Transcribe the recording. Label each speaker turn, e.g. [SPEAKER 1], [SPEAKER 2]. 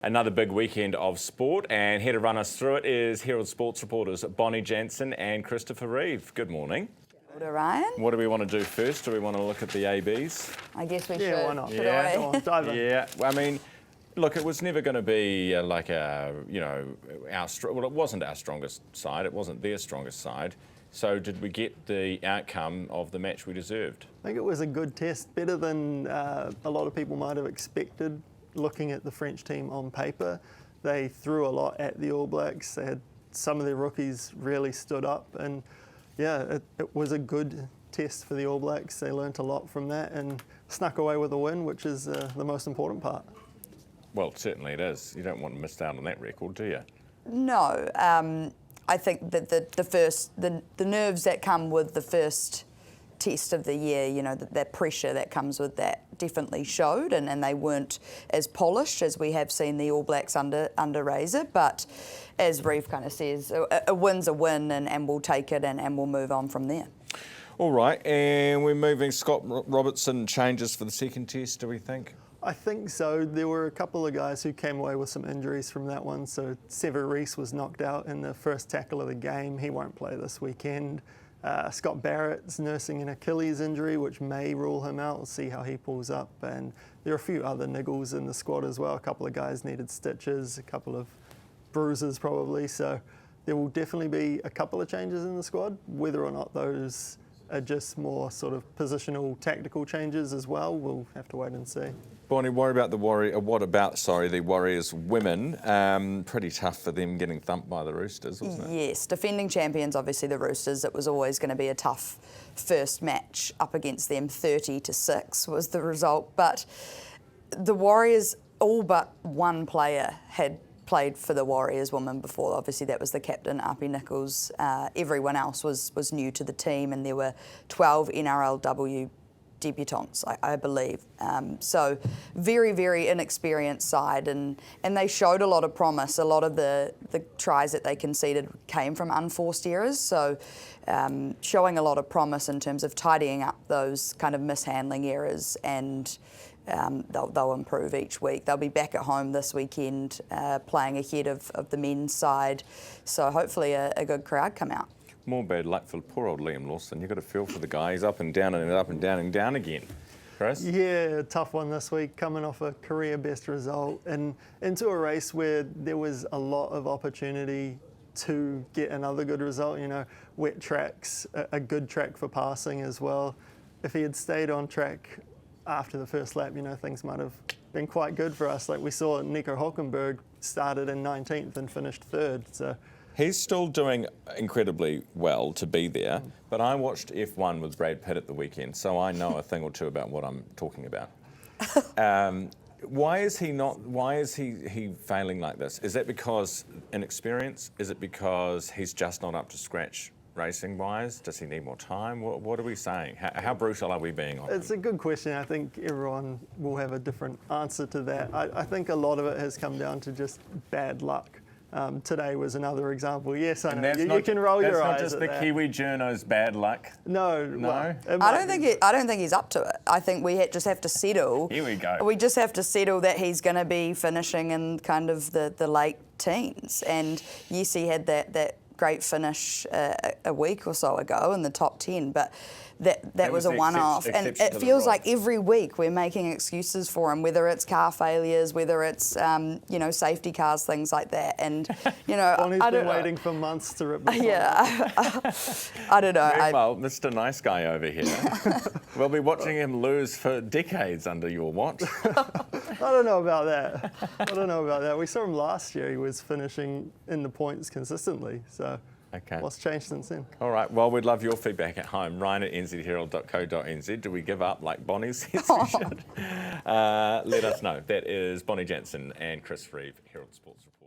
[SPEAKER 1] Another big weekend of sport, and here to run us through it is Herald sports reporters Bonnie Jansen and Christopher Reive. Good morning.
[SPEAKER 2] Good, Ryan.
[SPEAKER 1] What do we want to do first? Do we want to look at the ABs?
[SPEAKER 2] I guess we should.
[SPEAKER 3] Yeah, why not?
[SPEAKER 1] Yeah.
[SPEAKER 3] Go on, dive in.
[SPEAKER 1] Yeah, well, I mean, look, it was never going to be like a, well, it wasn't our strongest side. It wasn't their strongest side. So did we get the outcome of the match we deserved?
[SPEAKER 3] I think it was a good test, better than a lot of people might have expected. Looking at the French team on paper, they threw a lot at the All Blacks. They had some of their rookies really stood up, and yeah, it was a good test for the All Blacks. They learnt a lot from that and snuck away with a win, which is the most important part.
[SPEAKER 1] Well, certainly it is. You don't want to miss out on that record, do you?
[SPEAKER 2] No, I think that the nerves that come with the first test of the year, that pressure that comes with that definitely showed, and they weren't as polished as we have seen the All Blacks under Reive. But as Reive kind of says, a win's a win, and we'll take it and we'll move on from there.
[SPEAKER 1] All right, and we're moving. Scott Robertson changes for the second test, do we think?
[SPEAKER 3] I think so. There were a couple of guys who came away with some injuries from that one. So Sever Reece was knocked out in the first tackle of the game. He won't play this weekend. Scott Barrett's nursing an Achilles injury, which may rule him out. We'll see how he pulls up. And there are a few other niggles in the squad as well. A couple of guys needed stitches, a couple of bruises probably. So there will definitely be a couple of changes in the squad. Whether or not those are just more sort of positional, tactical changes as well, we'll have to wait and see.
[SPEAKER 1] Bonnie, what about the Warriors women? Pretty tough for them getting thumped by the Roosters, wasn't it?
[SPEAKER 2] Yes, defending champions, obviously the Roosters. It was always going to be a tough first match up against them. 30-6 was the result. But the Warriors, all but one player had played for the Warriors women before. Obviously that was the captain, Api Nichols. Everyone else was new to the team, and there were 12 NRLW debutants, I believe. So very, very inexperienced side, and they showed a lot of promise. A lot of the tries that they conceded came from unforced errors, so showing a lot of promise in terms of tidying up those kind of mishandling errors, and they'll improve each week. They'll be back at home this weekend playing ahead of the men's side, so hopefully a good crowd come out.
[SPEAKER 1] More bad luck for poor old Liam Lawson. You've got to feel for the guy. He's up and down and up and down and down again. Chris?
[SPEAKER 3] Yeah, tough one this week, coming off a career best result and into a race where there was a lot of opportunity to get another good result. Wet tracks, a good track for passing as well. If he had stayed on track after the first lap, things might have been quite good for us. Like we saw Nico Hulkenberg started in 19th and finished 3rd. So
[SPEAKER 1] he's still doing incredibly well to be there, but I watched F1 with Brad Pitt at the weekend, so I know a thing or two about what I'm talking about. Why is he failing like this? Is that because inexperience? Is it because he's just not up to scratch racing-wise? Does he need more time? What are we saying? How brutal are we being on him?
[SPEAKER 3] It's a good question. I think everyone will have a different answer to that. I think a lot of it has come down to just bad luck. Today was another example. Yes, I know. You can roll your eyes.
[SPEAKER 1] That's not just
[SPEAKER 3] at
[SPEAKER 1] the
[SPEAKER 3] that.
[SPEAKER 1] Kiwi journo's bad luck.
[SPEAKER 3] No.
[SPEAKER 1] No.
[SPEAKER 3] Well,
[SPEAKER 2] I don't think he's up to it. I think we just have to settle.
[SPEAKER 1] Here we go.
[SPEAKER 2] We just have to settle that he's going to be finishing in kind of the late teens. And yes, he had that great finish a week or so ago in the top 10, but that was a one-off. And it feels like every week we're making excuses for him, whether it's car failures, whether it's safety cars, things like that. And
[SPEAKER 3] Bonnie's
[SPEAKER 2] I don't
[SPEAKER 3] been
[SPEAKER 2] know.
[SPEAKER 3] waiting for months to rip the
[SPEAKER 2] Yeah, I don't know.
[SPEAKER 1] Well, Mr. Nice Guy over here. We'll be watching him lose for decades under your watch.
[SPEAKER 3] I don't know about that. We saw him last year. He was finishing in the points consistently. So
[SPEAKER 1] okay.
[SPEAKER 3] What's changed since then?
[SPEAKER 1] All right. Well, we'd love your feedback at home. Ryan at nzherald.co.nz. Do we give up like Bonnie says we should? Let us know. That is Bonnie Jansen and Chris Reive, Herald Sports Report.